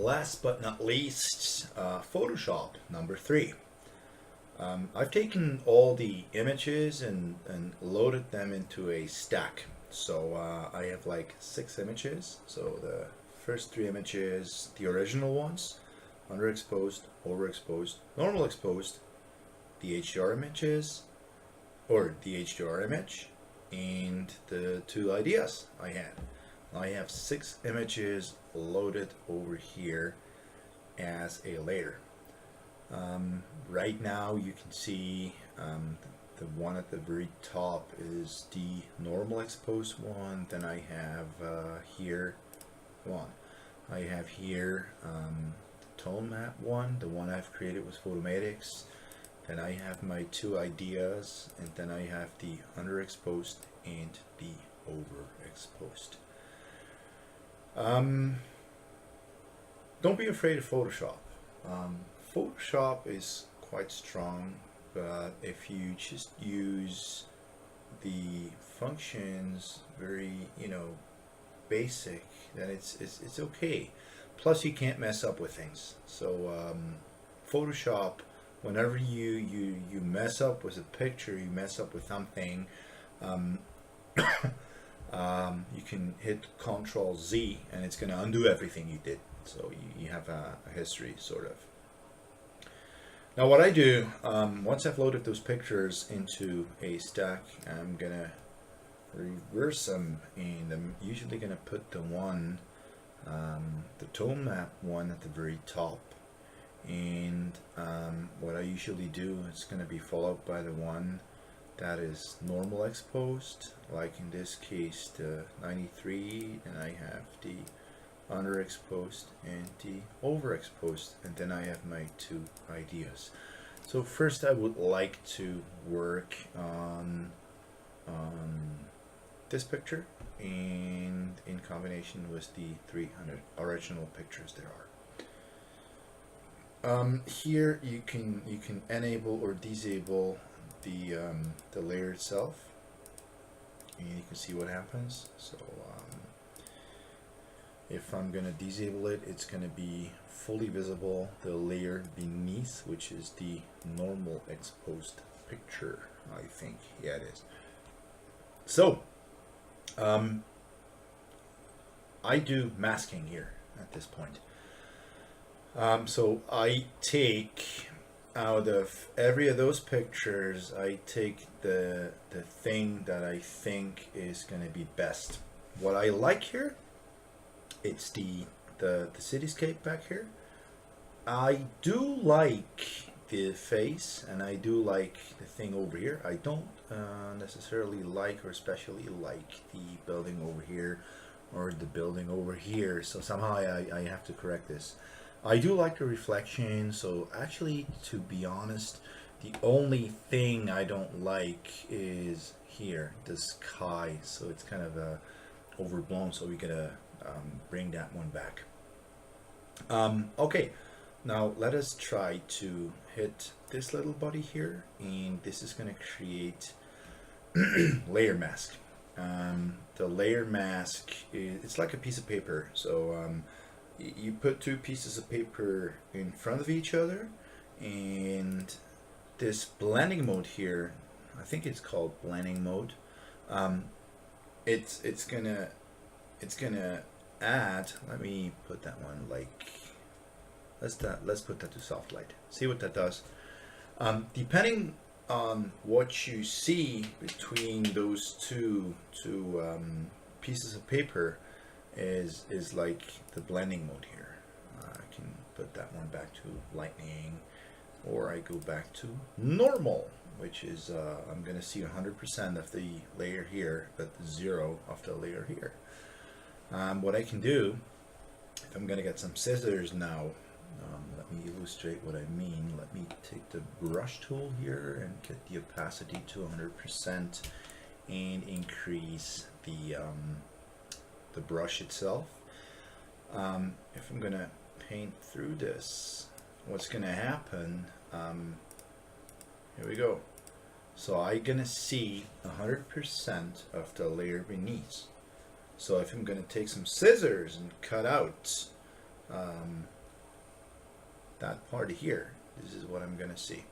last but not least, Photoshop number 3. I've taken all the images and loaded them into a stack. So I have like 6 images. So the first 3 images, the original ones, underexposed, overexposed, normal exposed, the HDR images, or the HDR image, and the 2 ideas I had. I have 6 images loaded over here as a layer. Right now you can see the one at the very top is the normal exposed one. Then I have here I have here the tone map one, the one I've created with Photomatix. Then I have my 2 ideas, and then I have the underexposed and the overexposed. Don't be afraid of Photoshop. Photoshop is quite strong, but if you just use the functions very, basic, then it's okay. Plus, you can't mess up with things. So Photoshop, whenever you mess up with a picture, you mess up with something, you can hit Control Z and it's going to undo everything you did. So you have a history, sort of. Now what I do, once I've loaded those pictures into a stack, I'm going to reverse them, and I'm usually going to put the one, the tone map one at the very top. And what I usually do is going to be followed by the one that is normal exposed, like in this case the 93, and I have the underexposed and the overexposed, and then I have my 2 ideas. So first I would like to work on this picture, and in combination with the 300 original pictures there are. Here you can enable or disable the layer itself, and you can see what happens. So if I'm going to disable it, it's going to be fully visible the layer beneath, which is the normal exposed picture, I think. Yeah, it is. So I do masking here at this point. So I take out of every of those pictures, I take the thing that I think is going to be best. What I like here, it's the cityscape back here. I do like the face, and I do like the thing over here. I don't necessarily like or especially like the building over here or the building over here. So somehow I have to correct this. I do like the reflection. So actually, to be honest, the only thing I don't like is here, the sky. So it's kind of overblown. So we gotta bring that one back. Okay, now let us try to hit this little body here, and this is going to create layer mask. The layer mask it's like a piece of paper. So you put 2 pieces of paper in front of each other, and this blending mode here, I think it's called blending mode. It's gonna add. Let me put that one like. Let's put that to soft light. See what that does. Depending on what you see between those two pieces of paper is like the blending mode here. I can put that one back to lightning, or I go back to normal, which is I'm gonna see 100% of the layer here, but 0 of the layer here. What I can do, if I'm gonna get some scissors now, let me illustrate what I mean. Let me take the brush tool here and get the opacity to 100% and increase the brush itself. If I'm gonna paint through this, what's gonna happen, here we go. So I'm gonna see 100% of the layer beneath. So if I'm gonna take some scissors and cut out that part here. This is what I'm gonna see.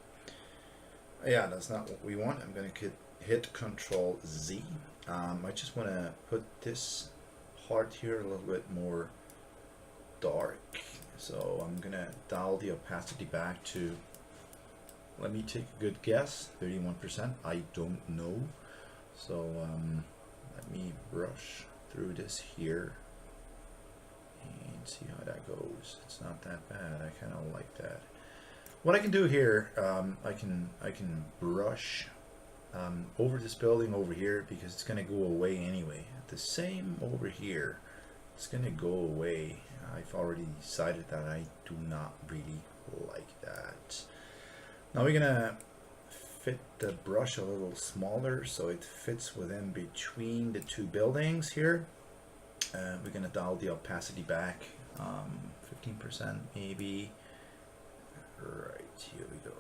Yeah, that's not what we want. I'm gonna hit Control Z. I just want to put this part here a little bit more dark. So I'm gonna dial the opacity back to, let me take a good guess, 31%. I don't know. So let me brush through this here and see how that goes. It's not that bad. I kind of like that. What I can do here, I can brush over this building over here, because it's going to go away anyway. The same over here, it's going to go away. I've already decided that I do not really like that. Now we're going to fit the brush a little smaller so it fits within between the two buildings here. We're going to dial the opacity back 15% maybe. Right, here we go.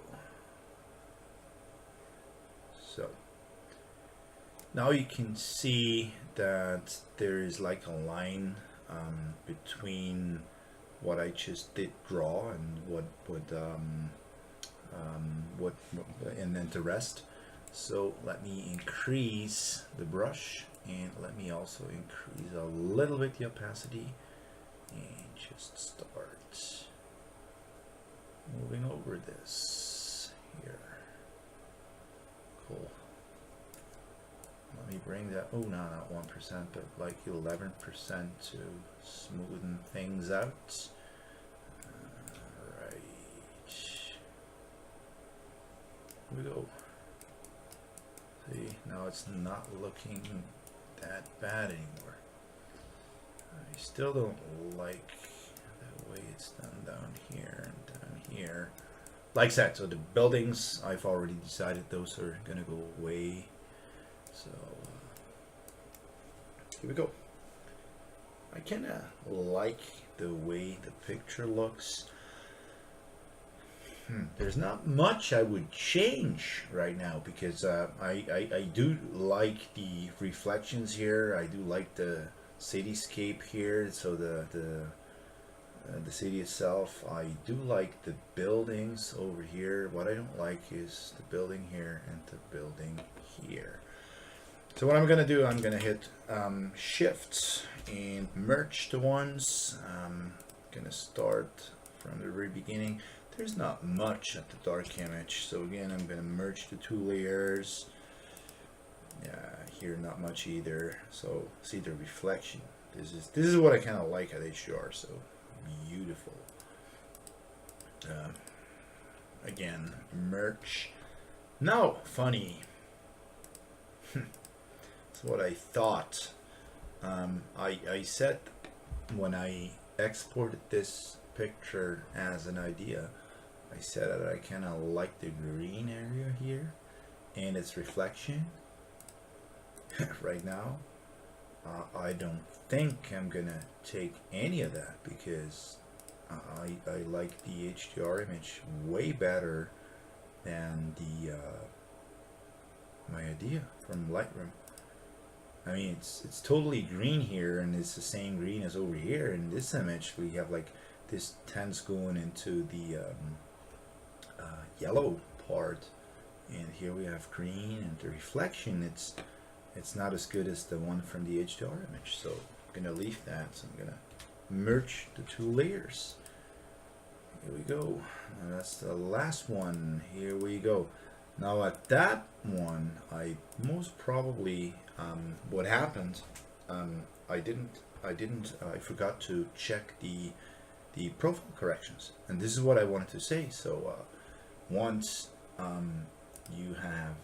So now you can see that there is like a line between what I just did draw and what and then the rest. So let me increase the brush, and let me also increase a little bit the opacity, and just start moving over this here. Cool. Let me bring that, oh no, not 1%, but like 11% to smoothen things out. Right. Here we go. See, now it's not looking that bad anymore. I still don't like the way it's done down here and down here. Like I said, so the buildings, I've already decided those are gonna go away. So here we go. I kinda like the way the picture looks. There's not much I would change right now, because I do like the reflections here. I do like the cityscape here. So the city itself. I do like the buildings over here. What I don't like is the building here and the building here. So what I'm gonna do, I'm gonna hit Shift and merge the ones. I'm gonna start from the very beginning. There's not much at the dark image, so again I'm gonna merge the two layers. Yeah, here not much either. So see the reflection. This is what I kind of like at HDR. So beautiful. Again, merge. No, funny. That's what I thought. I said when I exported this picture as an idea, I said that I kind of like the green area here and its reflection. Right now, I don't think I'm gonna take any of that, because I like the HDR image way better than the my idea from Lightroom. I mean, it's totally green here, and it's the same green as over here. In this image, we have like this tints going into the yellow part, and here we have green, and the reflection, it's not as good as the one from the HDR image. So I'm gonna leave that. So I'm gonna merge the two layers. Here we go. And that's the last one. Here we go. Now at that one, I most probably what happened, I forgot to check the profile corrections, and this is what I wanted to say. So once you have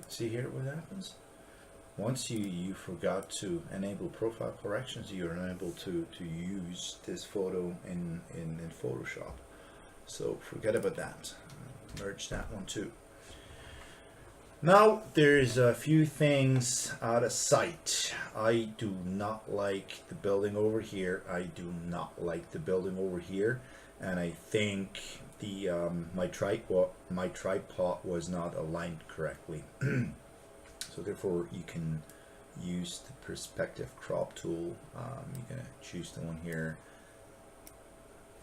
see here what happens. Once you forgot to enable profile corrections, you're unable to use this photo in Photoshop. So forget about that. Merge that one too. Now there's a few things out of sight. I do not like the building over here. I do not like the building over here, and I think the my tripod was not aligned correctly. So therefore you can use the perspective crop tool. You're gonna choose the one here,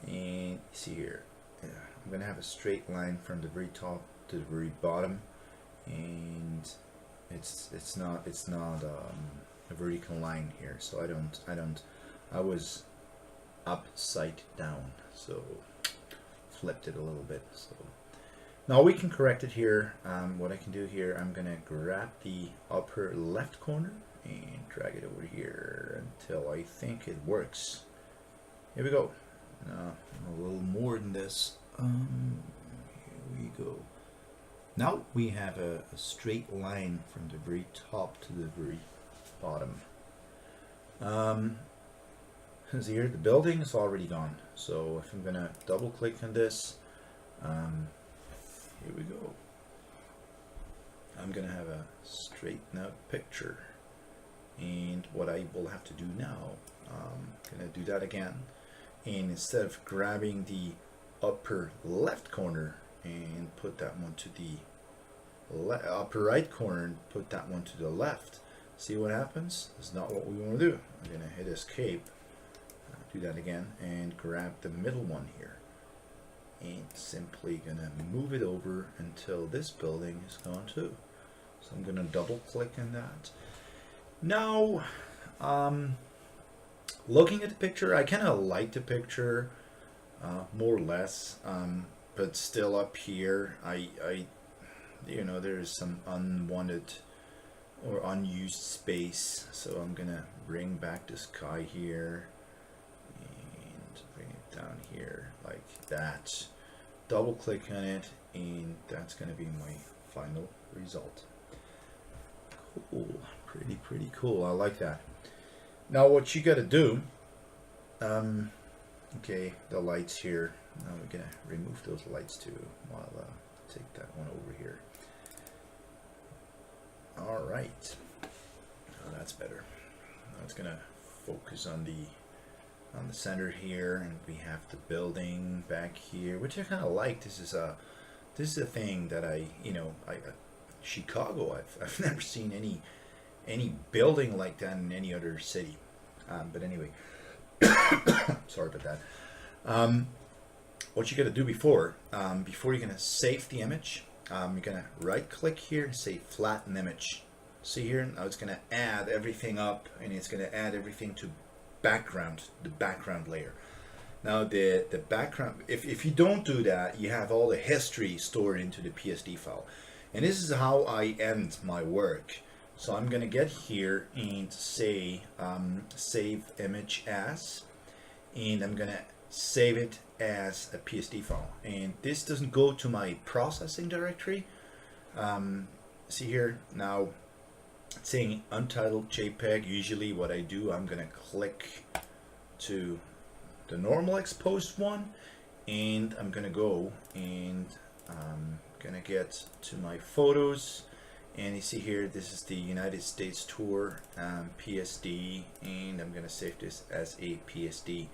And see here, yeah, I'm gonna have a straight line from the very top to the very bottom, and it's not a vertical line here, so I was upside down, so flipped it a little bit. So now we can correct it here. What I can do here, I'm gonna grab the upper left corner and drag it over here until I think it works. Here we go. A little more than this. Here we go. Now we have a straight line from the very top to the very bottom. See here, the building is already gone. So if I'm gonna double click on this, here we go. I'm gonna have a straighten out picture. And what I will have to do now, I'm gonna do that again. And instead of grabbing the upper left corner and put that one to the upper right corner and put that one to the left, see what happens? That's not what we want to do. I'm gonna hit escape, do that again, and grab the middle one here, and simply gonna move it over until this building is gone too. So I'm gonna double click on that. Now, looking at the picture, I kind of like the picture, more or less, but still up here, you know, there's some unwanted or unused space, so I'm gonna bring back the sky here and bring it down here like that. Double click on it, and that's gonna be my final result. Cool, pretty cool. I like that. Now what you got to do, okay, the lights here. Now we're gonna remove those lights too. While take that one over here. All right, oh, that's better. Now it's gonna focus on the center here, and we have the building back here, which I kind of like. This is a thing that Chicago. I've never seen any building like that in any other city. But anyway, sorry about that. What you got to do before you're gonna save the image, you're gonna right click here and say flatten image. See here, now it's gonna add everything up, and it's gonna add everything to background, the background layer. Now the background, if you don't do that, you have all the history stored into the PSD file. And this is how I end my work. So I'm gonna get here and say save image as, and I'm gonna save it as a PSD file. And this doesn't go to my processing directory. See here, now it's saying untitled JPEG. Usually what I do, I'm gonna click to the normal exposed one, and I'm gonna go and gonna get to my photos, and you see here, this is the United States tour PSD, and I'm gonna save this as a PSD.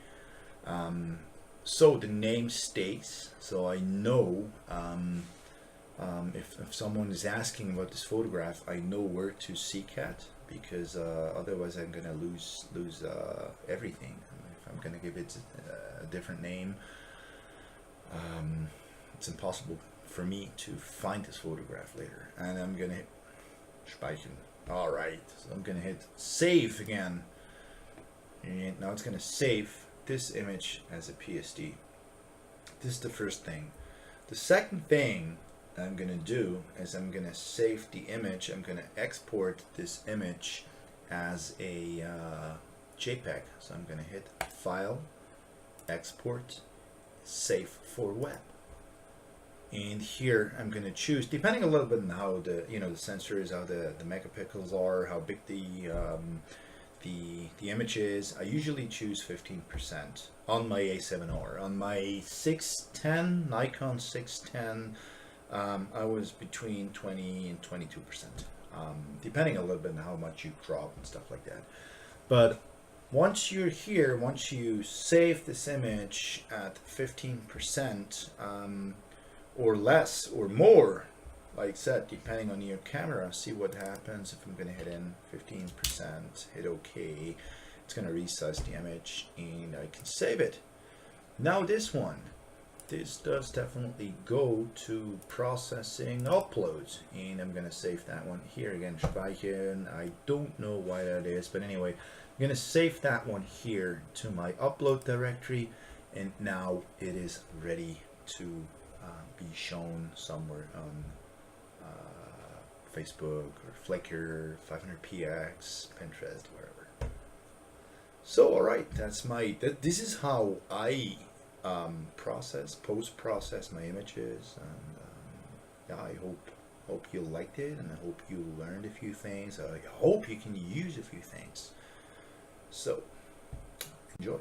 So the name stays, so I know if someone is asking about this photograph, I know where to seek at, because otherwise I'm gonna lose everything. If I'm gonna give it a different name, it's impossible for me to find this photograph later. And I'm gonna hit speichern. All right, so I'm gonna hit save again, and now it's gonna save this image as a PSD. This is the first thing. The second thing I'm gonna do is I'm gonna save the image. I'm gonna export this image as a JPEG. So I'm gonna hit File, Export, Save for Web. And here I'm going to choose, depending a little bit on how the sensor is, how the megapixels are, how big the image is. I usually choose 15% on my A7R. On my 610, Nikon 610, I was between 20 and 22%, depending a little bit on how much you crop and stuff like that. But once you're here, once you save this image at 15%, or less or more, like I said, depending on your camera, see what happens if I'm going to hit in 15%, hit OK. It's going to resize the image, and I can save it. Now this one, this does definitely go to processing uploads, and I'm gonna save that one here again. Speichern. I don't know why that is, but anyway, I'm gonna save that one here to my upload directory, and now it is ready to be shown somewhere on Facebook or Flickr, 500px, Pinterest, wherever. So alright, that's this is how I post-process my images, and yeah, I hope you liked it, and I hope you learned a few things. I hope you can use a few things. So enjoy.